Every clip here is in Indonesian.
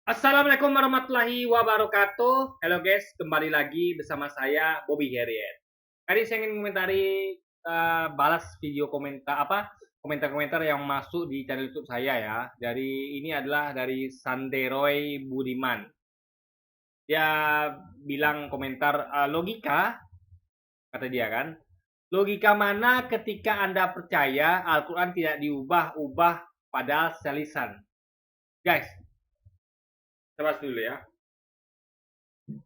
Assalamualaikum warahmatullahi wabarakatuh. Halo guys, kembali lagi bersama saya Bobby Harriet. Kali ini saya ingin mengomentari balas video komentar-komentar yang masuk di channel YouTube saya ya. Ini adalah dari Sanderoy Budiman. Dia bilang komentar logika, kata dia kan. Logika mana ketika Anda percaya Al-Quran tidak diubah-ubah padahal selisan? Guys, kita bahas dulu ya.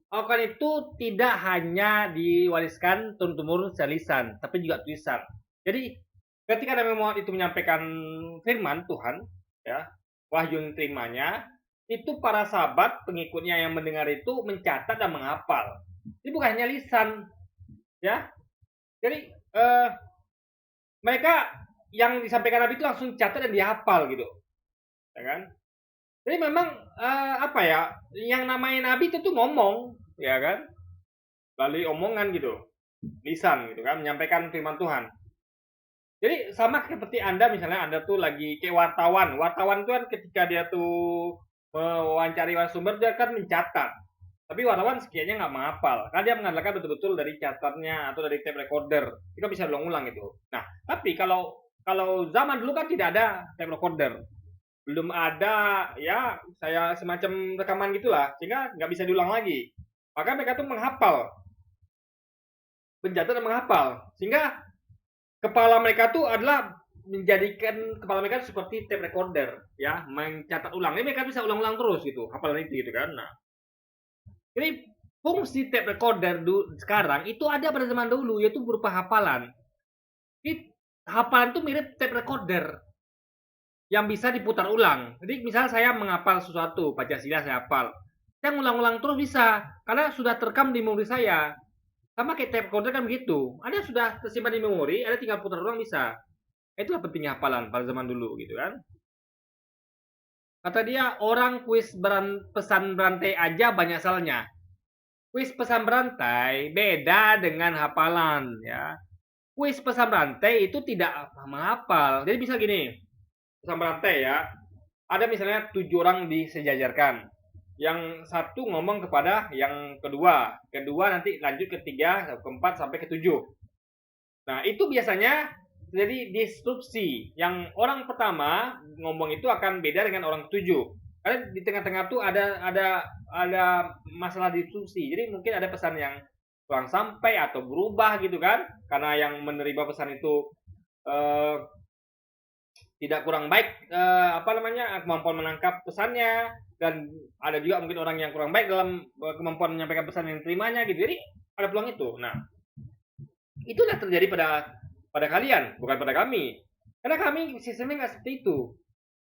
Al-Quran itu tidak hanya diwariskan turun-temurun secara lisan, tapi juga tulisan. Jadi, ketika Nabi Muhammad itu menyampaikan firman Tuhan, ya, wahyu yang terimanya, itu para sahabat pengikutnya yang mendengar itu mencatat dan menghafal. Ini bukan hanya lisan, ya. Jadi, mereka yang disampaikan Nabi itu langsung catat dan dihafal gitu, ya kan? Jadi memang apa ya, yang namanya Nabi itu tuh ngomong, ya kan? Melalui omongan gitu, lisan gitu kan, menyampaikan firman Tuhan. Jadi sama seperti Anda misalnya Anda tuh lagi kayak wartawan. Wartawan tuh kan ketika dia tuh mewawancari sumber dia kan mencatat. Tapi wartawan sekiranya nggak menghafal. Karena dia mengandalkan betul-betul dari catatannya atau dari tape recorder. Itu bisa ulang-ulang itu. Nah, tapi kalau kalau zaman dulu kan tidak ada tape recorder. Belum ada ya saya semacam rekaman gitulah sehingga nggak bisa diulang lagi. Maka mereka tuh menghafal, mencatat dan menghafal. Sehingga kepala mereka tuh adalah menjadikan kepala mereka seperti tape recorder ya, mencatat ulang. Ini mereka bisa ulang-ulang terus gitu, hafalan itu gitu kan. Nah, ini fungsi tape recorder sekarang itu ada pada zaman dulu yaitu berupa hafalan. Ini hafalan itu mirip tape recorder yang bisa diputar ulang. Jadi misalnya saya menghafal sesuatu, Pancasila saya hafal. Saya ngulang-ulang terus bisa karena sudah terekam di memori saya. Sama kayak tape recorder kan begitu. Ada sudah tersimpan di memori, ada tinggal putar ulang bisa. Itulah pentingnya hafalan pada zaman dulu gitu kan. Kata dia, orang kuis pesan berantai aja banyak salahnya. Kuis pesan berantai beda dengan hafalan ya. Kuis pesan berantai itu tidak menghafal. Jadi bisa gini, pesan berantai ya. Ada misalnya 7 orang disejajarkan. Yang satu ngomong kepada yang kedua. Kedua nanti lanjut ketiga, keempat sampai ketujuh. Nah, itu biasanya jadi disrupsi. Yang orang pertama ngomong itu akan beda dengan orang ketujuh. Karena di tengah-tengah tuh ada masalah disrupsi. Jadi mungkin ada pesan yang kurang sampai atau berubah gitu kan. Karena yang menerima pesan itu eh, tidak kurang baik kemampuan menangkap pesannya dan ada juga mungkin orang yang kurang baik dalam kemampuan menyampaikan pesan yang terimanya gitu. Jadi ada peluang itu. Nah, itulah terjadi pada kalian, bukan pada kami. Karena kami sistemnya nggak seperti itu,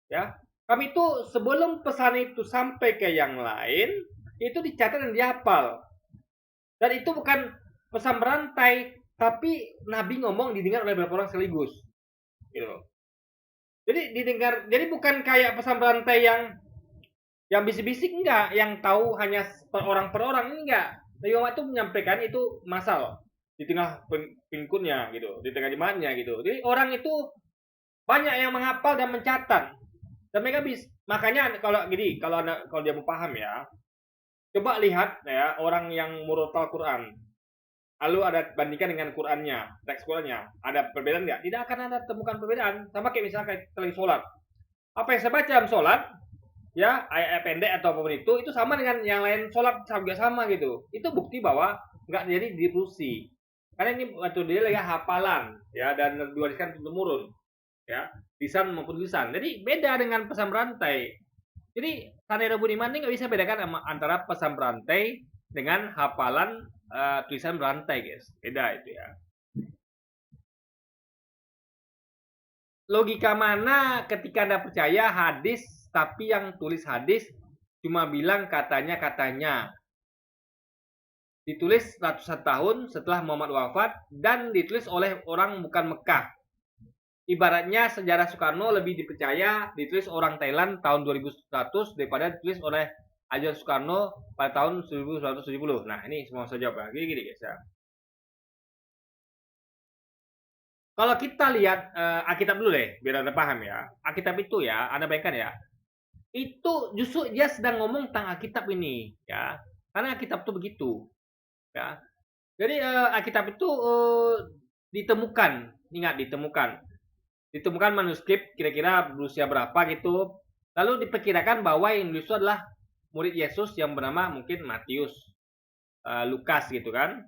ya. Kami itu sebelum pesan itu sampai ke yang lain, itu dicatat dan dihafal. Dan itu bukan pesan berantai, tapi Nabi ngomong didengar oleh beberapa orang sekaligus, gitu. Jadi didengar, jadi bukan kayak pesan berantai yang bisik-bisik enggak, yang tahu hanya per orang enggak. Nabi Muhammad itu menyampaikan itu masal di tengah pengikutnya gitu, di tengah jemaatnya gitu. Jadi orang itu banyak yang menghafal dan mencatat. Dan mereka bisa, makanya kalau gini, kalau dia mau paham ya, coba lihat ya orang yang murotal Quran. Lalu ada bandingkan dengan Qurannya, teks Qurannya. Ada perbedaan nggak? Tidak akan ada temukan perbedaan. Sama kayak misalnya kayak kita sholat. Apa yang saya baca dalam sholat, ya ayat pendek atau apapun itu sama dengan yang lain sholat juga sama gitu. Itu bukti bahwa nggak jadi dirusi. Karena ini waktu dia lagi hafalan ya dan diwariskan turun-temurun ya, lisan maupun tulisan. Jadi beda dengan pesan berantai. Jadi Sanero Budiman ini nggak bisa bedakan antara pesan berantai dengan hafalan tulisan berantai guys. Beda itu ya. Logika mana ketika Anda percaya hadis tapi yang tulis hadis cuma bilang katanya ditulis ratusan tahun setelah Muhammad wafat dan ditulis oleh orang bukan Mekah. Ibaratnya sejarah Soekarno lebih dipercaya ditulis orang Thailand tahun 2100 daripada ditulis oleh Ajar Soekarno pada tahun 1970. Nah, ini semua saya jawab. Gini guys ya. Kalau kita lihat Alkitab dulu deh, biar Anda paham ya. Alkitab itu ya, Anda bayangkan ya, Itu justru dia sedang ngomong tentang Alkitab ini, ya. Karena Alkitab itu begitu, ya. Jadi Alkitab itu ditemukan, ingat ditemukan. Ditemukan manuskrip kira-kira berusia berapa gitu. Lalu diperkirakan bahwa yang menulis itu adalah murid Yesus yang bernama mungkin Matius, Lukas gitu kan.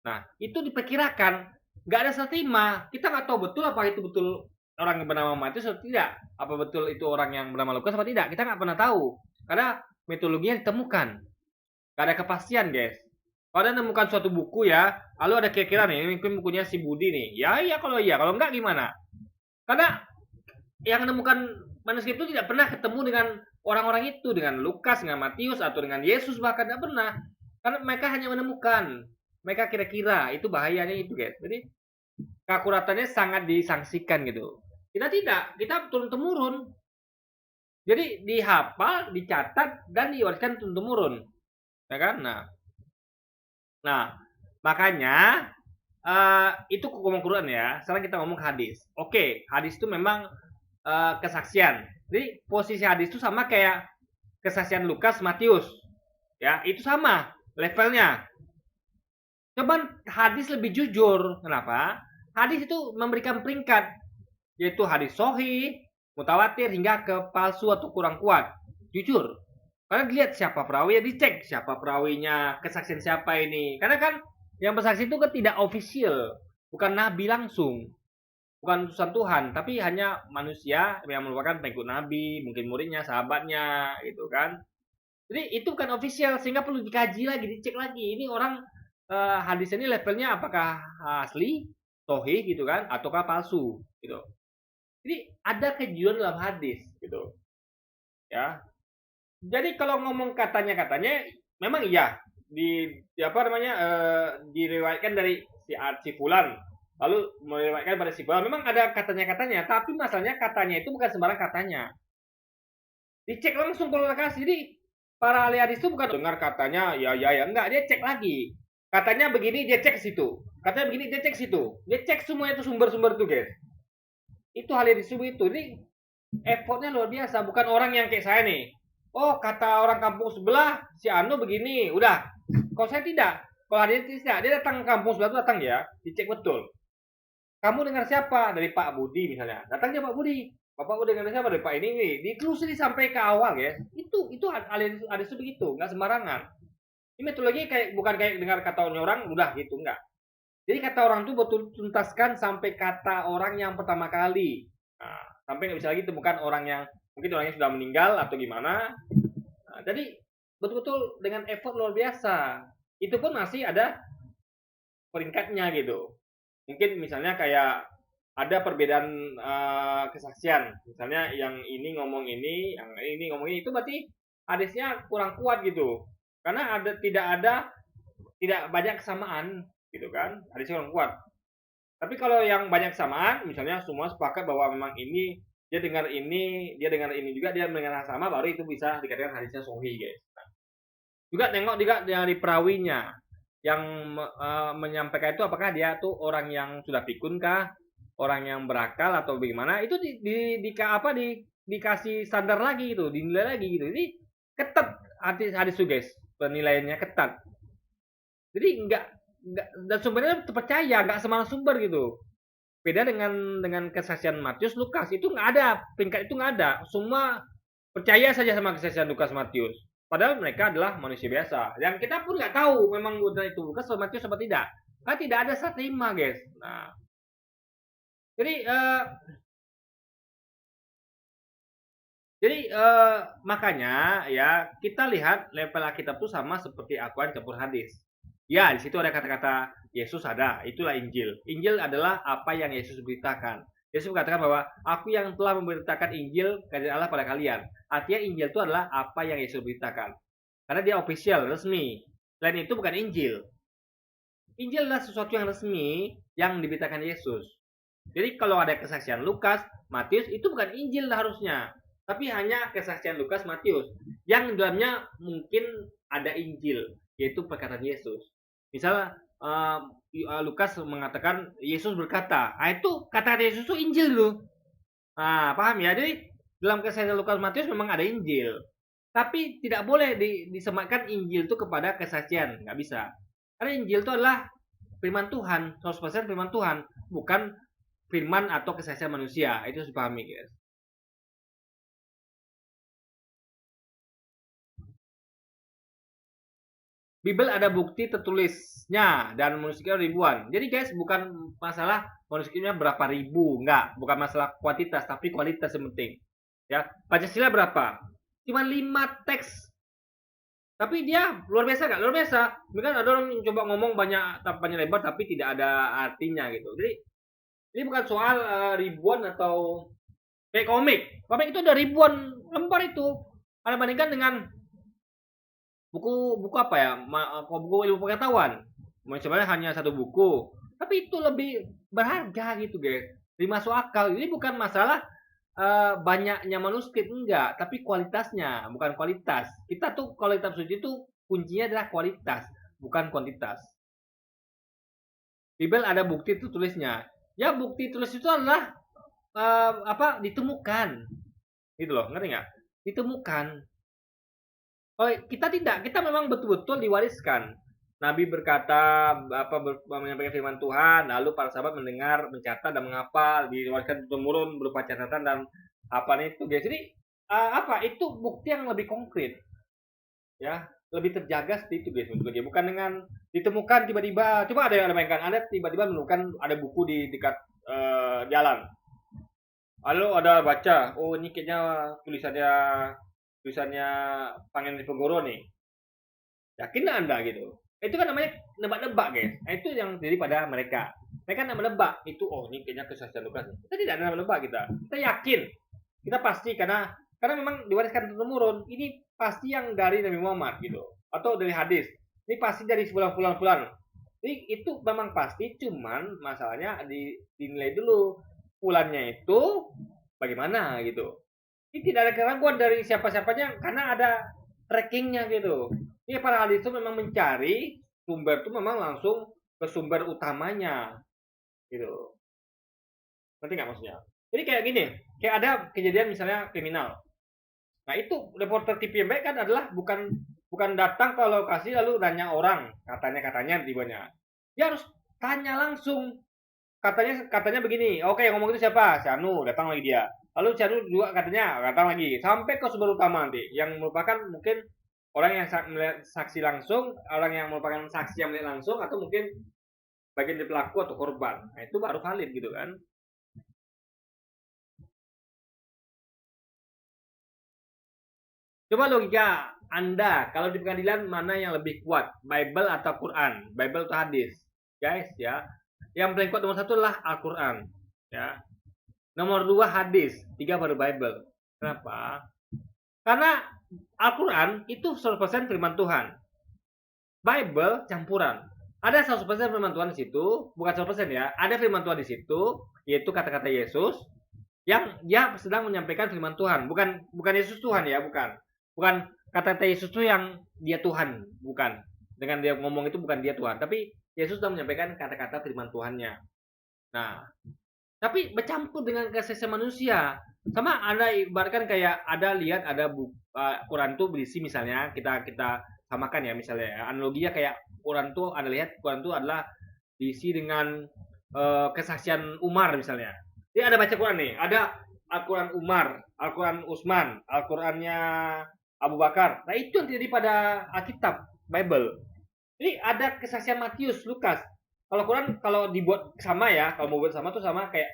Nah, itu diperkirakan. Nggak ada satima. Kita nggak tahu betul apa itu betul orang yang bernama Matius atau tidak. Apa betul itu orang yang bernama Lukas atau tidak. Kita nggak pernah tahu. Karena metodologinya ditemukan. Nggak ada kepastian, guys. Kalau Anda menemukan suatu buku ya, lalu ada kira-kira nih, mungkin bukunya si Budi nih. Ya, iya kalau iya. Kalau enggak gimana? Karena yang menemukan manuskrip itu tidak pernah ketemu dengan orang-orang itu, dengan Lukas, dengan Matius, atau dengan Yesus bahkan tidak pernah. Karena mereka hanya menemukan. Mereka kira-kira, itu bahayanya itu guys. Jadi keakuratannya sangat disangsikan gitu. Kita tidak, kita turun-temurun. Jadi dihafal, dicatat, dan diwariskan turun-temurun. Ya kan? Nah makanya itu ngomong Quran ya. Sekarang kita ngomong hadis. Oke, hadis itu memang kesaksian. Jadi posisi hadis itu sama kayak kesaksian Lukas, Matius. Ya, itu sama levelnya. Cuman hadis lebih jujur. Kenapa? Hadis itu memberikan peringkat, yaitu hadis sahih, mutawatir hingga ke palsu atau kurang kuat. Jujur. Karena dilihat siapa perawinya, dicek siapa perawinya, kesaksian siapa ini. Karena kan yang bersaksi itu kan tidak official, bukan nabi langsung, bukan utusan Tuhan, tapi hanya manusia yang merupakan pengikut nabi, mungkin muridnya, sahabatnya, gitu kan. Jadi itu bukan official, sehingga perlu dikaji lagi, dicek lagi. Ini orang hadis ini levelnya apakah asli, tohih gitu kan, ataukah palsu, gitu. Jadi ada kejujuran dalam hadis, gitu. Ya. Jadi kalau ngomong katanya memang iya di apa namanya diriwayatkan dari si fulan lalu meriwayatkan pada si fulan memang ada katanya tapi masalahnya katanya itu bukan sembarang katanya, dicek langsung kalau kasih. Jadi para ahli hadis itu bukan dengar katanya ya enggak, dia cek lagi katanya begini, dia cek situ, katanya begini, dia cek situ, dia cek semua itu sumber-sumber tuh guys. Itu ahli hadis itu. Ini effortnya luar biasa, bukan orang yang kayak saya nih. Oh, kata orang kampung sebelah si Anu begini, udah. Kalau saya tidak, kalau hari ini tidak, dia datang ke kampung sebelah itu datang ya, dicek betul. Kamu dengar siapa? Dari Pak Budi misalnya. Datangnya Pak Budi. Bapak udah dengar siapa? Dari Pak ini. Ditelusuri sampai ke awal ya. Itu ada itu begitu, nggak sembarangan. Ini metodologi kayak bukan kayak dengar kata orang udah gitu, enggak. Jadi kata orang itu betul tuntaskan sampai kata orang yang pertama kali. Nah, sampai nggak bisa lagi temukan orang yang mungkin orangnya sudah meninggal atau gimana. Nah, jadi betul-betul dengan effort luar biasa. Itu pun masih ada peringkatnya gitu. Mungkin misalnya kayak ada perbedaan kesaksian. Misalnya yang ini ngomong ini, yang ini ngomong ini, itu berarti hadisnya kurang kuat gitu. Karena tidak banyak kesamaan gitu kan. Hadisnya kurang kuat. Tapi kalau yang banyak kesamaan, misalnya semua sepakat bahwa memang ini dia dengar ini juga, dia mendengar sama, baru itu bisa dikatakan hadisnya sahih, guys. Juga tengok juga dari perawinya yang menyampaikan itu, apakah dia tuh orang yang sudah pikun kah, orang yang berakal atau bagaimana, itu dikasih standar lagi gitu, dinilai lagi gitu. Jadi ketat hadis itu guys, penilaiannya ketat. Jadi enggak dan sumbernya terpercaya, nggak sembarang sumber gitu. Beda dengan kesaksian Matius, Lukas, itu nggak ada, peringkat itu nggak ada. Semua percaya saja sama kesaksian Lukas, Matius. Padahal mereka adalah manusia biasa. Yang kita pun nggak tahu memang udah itu Lukas atau Matius apa tidak. Kan tidak ada satima, guys. Nah, jadi makanya ya kita lihat level Alkitab itu sama seperti Al-Quran campur hadis. Ya, di situ ada kata-kata Yesus ada, itulah Injil. Injil adalah apa yang Yesus beritakan. Yesus mengatakan bahwa aku yang telah memberitakan Injil dari Allah pada kalian. Artinya Injil itu adalah apa yang Yesus beritakan. Karena dia official, resmi. Selain itu bukan Injil. Injil adalah sesuatu yang resmi yang diberitakan Yesus. Jadi kalau ada kesaksian Lukas, Matius, itu bukan Injil harusnya. Tapi hanya kesaksian Lukas, Matius. Yang dalamnya mungkin ada Injil, yaitu perkataan Yesus. Misalnya Lukas mengatakan Yesus berkata, itu kata Yesus itu Injil loh. Nah, paham ya? Jadi dalam kesaksian Lukas Matius memang ada Injil. Tapi tidak boleh disematkan Injil itu kepada kesaksian, nggak bisa. Karena Injil itu adalah firman Tuhan, 100% firman Tuhan, bukan firman atau kesaksian manusia. Itu harus dipahami, guys. Bible ada bukti tertulisnya dan manuskripnya ribuan. Jadi guys, bukan masalah manuskripnya berapa ribu, enggak, bukan masalah kuantitas, tapi kualitas yang penting. Ya, Pancasila berapa? Cuma 5 teks. Tapi dia luar biasa enggak? Luar biasa. Mungkin ada orang yang coba ngomong banyak lebar tapi tidak ada artinya gitu. Jadi ini bukan soal ribuan atau kayak komik. Komik itu ada ribuan lembar itu. Anda bandingkan dengan buku apa ya, buku ilmu pengetahuan sebenarnya hanya satu buku tapi itu lebih berharga gitu guys, masuk akal. Ini bukan masalah banyaknya manuskrip, enggak, tapi kualitasnya, bukan kualitas. Kita tuh kalau kitab suci itu kuncinya adalah kualitas, bukan kuantitas. Bible ada bukti itu tulisnya, ya bukti tulis itu adalah ditemukan gitu loh, ngerti nggak? Ditemukan. Oh, kita tidak, kita memang betul-betul diwariskan. Nabi berkata menyampaikan firman Tuhan, lalu para sahabat mendengar, mencatat dan menghafal, diwariskan turun berupa catatan dan apa itu guys. Jadi itu bukti yang lebih konkret, ya, lebih terjaga seperti itu guys bentuknya. Bukan dengan ditemukan tiba-tiba, coba ada yang bayangkan, Anda tiba-tiba menemukan ada buku di dekat jalan, lalu ada baca, oh ini kayaknya tulisannya Pangeran Diponegoro nih, yakin Anda gitu? Itu kan namanya nebak-nebak guys. Nah, itu yang jadi pada mereka nebak itu, oh ini kayaknya kesaksian Lukas. Kita tidak ada nebak, kita yakin, kita pasti, karena memang diwariskan turun-temurun. Ini pasti yang dari Nabi Muhammad gitu, atau dari hadis. Ini pasti dari bulan-bulan. Jadi itu memang pasti, cuman masalahnya dinilai dulu bulannya itu bagaimana gitu. Ini tidak ada keraguan dari siapa-siapanya karena ada trackingnya gitu. Ini para ahli itu memang mencari sumber itu memang langsung ke sumber utamanya gitu. Ngerti nggak maksudnya? Jadi kayak gini, kayak ada kejadian misalnya kriminal. Nah itu reporter TV yang baik kan adalah bukan datang ke lokasi lalu nanya orang katanya tibanya. Dia harus tanya langsung. Katanya begini, oke yang ngomong itu siapa? Si Anu, datang lagi dia. Lalu si Anu juga katanya datang lagi, sampai ke sumber utama nanti, yang merupakan mungkin orang yang melihat saksi langsung, orang yang merupakan saksi yang melihat langsung, atau mungkin bagian dari pelaku atau korban. Nah itu baru valid gitu kan. Coba logika Anda, kalau di pengadilan mana yang lebih kuat, Bible atau Quran? Bible atau hadis? Guys ya, yang paling kuat nomor 1 adalah Al-Quran, ya. Nomor 2 hadis, 3 baru Bible. Kenapa? Karena Al-Quran itu 100% firman Tuhan. Bible campuran. Ada 100% firman Tuhan di situ, bukan 100% ya. Ada firman Tuhan di situ, yaitu kata-kata Yesus yang dia sedang menyampaikan firman Tuhan. Bukan Yesus Tuhan ya, bukan. Bukan kata-kata Yesus itu yang dia Tuhan, bukan. Dengan dia ngomong itu bukan dia Tuhan, tapi Yesus sedang menyampaikan kata-kata firman Tuhannya. Nah, tapi bercampur dengan kesaksian manusia. Sama Anda ibaratkan kayak ada Quran tuh berisi, misalnya kita samakan ya, misalnya analoginya kayak Quran tuh Anda lihat Quran tuh adalah diisi dengan kesaksian Umar misalnya. Jadi ada baca Quran nih, ada Al-Quran Umar, Al-Quran Utsman, Al-Qurannya Abu Bakar. Nah itu yang terjadi pada Alkitab, Bible. Jadi ada kesaksian Matius, Lukas. Kalau Quran kalau dibuat sama ya, kalau mau buat sama tuh sama kayak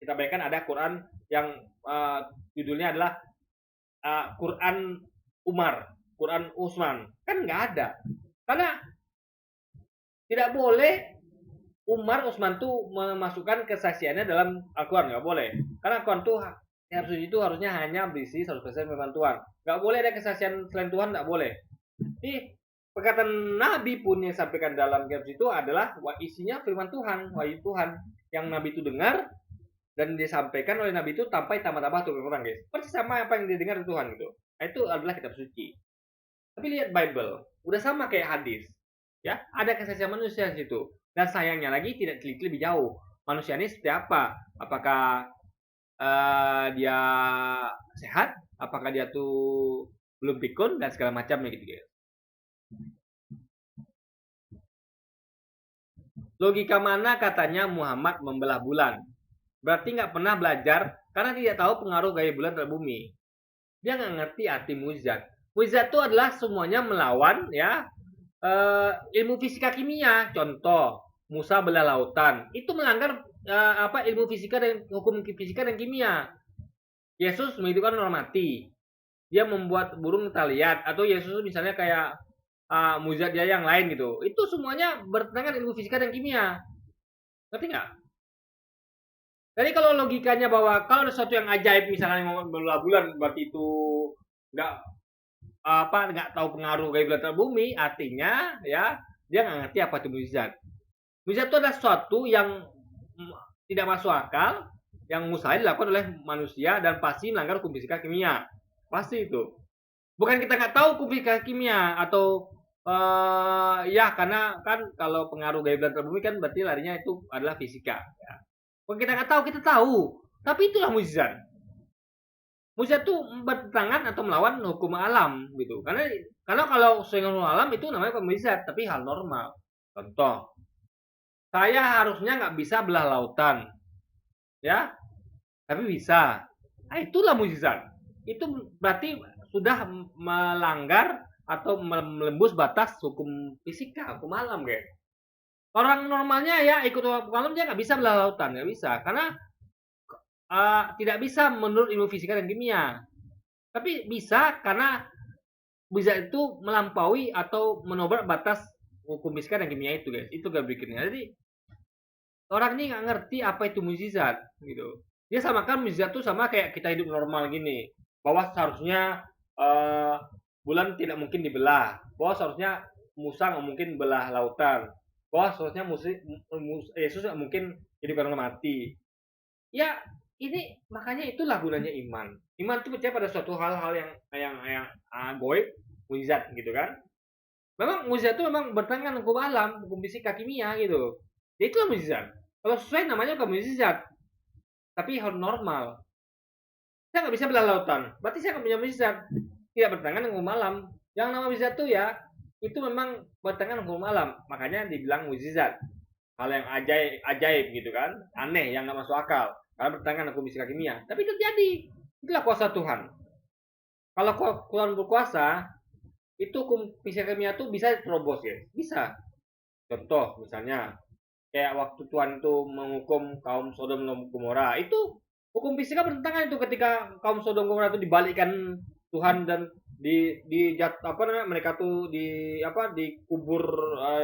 kita bayangkan ada Quran yang judulnya adalah Quran Umar, Quran Utsman. Kan nggak ada. Karena tidak boleh Umar Utsman tuh memasukkan kesaksiannya dalam Al-Quran, nggak boleh. Karena Al-Quran tuh itu harusnya hanya berisi 100% firman Tuhan. Nggak boleh ada kesaksian selain Tuhan, nggak boleh. Jadi perkataan Nabi pun yang disampaikan dalam kitab itu adalah isinya firman Tuhan, wahyu Tuhan yang Nabi itu dengar dan disampaikan oleh Nabi itu tanpa tambah-tambah tuh orang guys. Persis sama apa yang didengar dari Tuhan gitu. Nah, itu adalah kitab suci. Tapi lihat Bible, udah sama kayak hadis. Ya, ada kesaksian manusia di situ. Dan sayangnya lagi tidak teliti lebih jauh. Manusia ini seperti apa? Apakah dia sehat, apakah dia tuh belum pikun dan segala macamnya gitu guys. Logika mana katanya Muhammad membelah bulan? Berarti nggak pernah belajar karena tidak tahu pengaruh gaya bulan terhadap bumi. Dia nggak ngerti arti mukjizat. Mukjizat itu adalah semuanya melawan ya ilmu fisika kimia. Contoh, Musa belah lautan. Itu melanggar ilmu fisika dan hukum fisika dan kimia. Yesus menghidupkan orang mati. Dia membuat burung kita lihat. Atau Yesus misalnya kayak mukjizat dia yang lain gitu. Itu semuanya bertentangan ilmu fisika dan kimia. Ngerti nggak? Jadi kalau logikanya bahwa kalau ada sesuatu yang ajaib misalnya belah bulan berarti itu nggak nggak tahu pengaruh gaya bulan terhadap bumi, artinya ya dia nggak ngerti apa itu mukjizat. Mukjizat itu adalah sesuatu yang tidak masuk akal, yang mustahil dilakukan oleh manusia dan pasti melanggar hukum fisika kimia. Pasti itu. Bukan kita nggak tahu hukum fisika kimia atau ya karena kan kalau pengaruh gaya bulan terhadap bumi kan berarti larinya itu adalah fisika. Ya. Bukan kita nggak tahu, kita tahu. Tapi itulah mukjizat. Mukjizat itu bertentangan atau melawan hukum alam gitu. Karena kalau sesuai dengan hukum alam itu namanya mukjizat, tapi hal normal. Contoh, saya harusnya nggak bisa belah lautan, ya, tapi bisa. Nah, itulah mukjizat. Itu berarti sudah melanggar atau melembus batas hukum fisika, hukum alam, guys. Orang normalnya ya ikut hukum alam dia nggak bisa belah lautan, nggak bisa, karena tidak bisa menurut ilmu fisika dan kimia. Tapi bisa karena bisa itu melampaui atau menobrak batas hukum fisika dan kimia itu guys. Itu gak berikutnya. Jadi orang ini nggak ngerti apa itu mukjizat gitu. Dia samakan mukjizat itu sama kayak kita hidup normal gini. Bahwa seharusnya bulan tidak mungkin dibelah. Bahwa seharusnya Musa nggak mungkin belah lautan. Bahwa seharusnya Yesus nggak mungkin hidupkan orang mati. Ya ini makanya itulah gunanya iman. Iman itu percaya pada suatu hal-hal yang goib, mukjizat gitu kan. Memang mukjizat itu memang bertentangan hukum alam, hukum fisika kimia gitu. Ya itulah mukjizat. Kalau sesuai namanya bukan mukjizat, tapi hal normal. Saya nggak bisa belah lautan, berarti saya nggak punya mukjizat. Tidak bertentangan dengan hukum alam. Yang nama mukjizat itu ya, itu memang bertentangan dengan hukum alam. Makanya dibilang mukjizat. Hal yang ajaib gitu kan, aneh yang nggak masuk akal. Karena bertentangan hukum fisika kimia. Tapi itu terjadi. Itulah kuasa Tuhan. Kalau Tuhan berkuasa, itu hukum fisika kimia itu bisa terobos ya. Bisa. Contoh misalnya, kayak waktu Tuhan itu menghukum kaum Sodom dan Gomora. Itu hukum fisika bertentangan itu ketika kaum Sodom dan Gomora itu dibalikkan Tuhan dan mereka tuh dikubur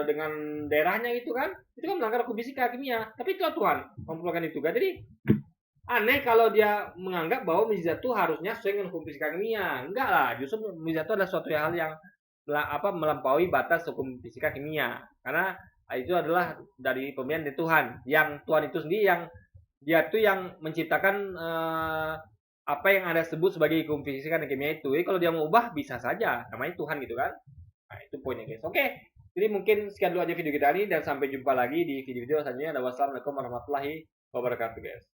dengan daerahnya gitu kan, itu kan melanggar hukum fisika kimia. Tapi itulah Tuhan memperlakukan itu kan. Jadi aneh kalau dia menganggap bahwa mukjizat itu harusnya sesuai dengan hukum fisika kimia. Enggak lah, justru mukjizat itu adalah suatu hal yang melampaui batas hukum fisika kimia, karena itu adalah dari pemberian dari Tuhan, yang Tuhan itu sendiri yang dia tuh yang menciptakan apa yang Anda sebut sebagai hukum fisika dan kimia itu. Jadi kalau dia mau ubah bisa saja, namanya Tuhan gitu kan. Nah, itu poinnya guys. Oke. Jadi mungkin sekian dulu aja video kita ini dan sampai jumpa lagi di video-video selanjutnya. Wassalamualaikum warahmatullahi wabarakatuh guys.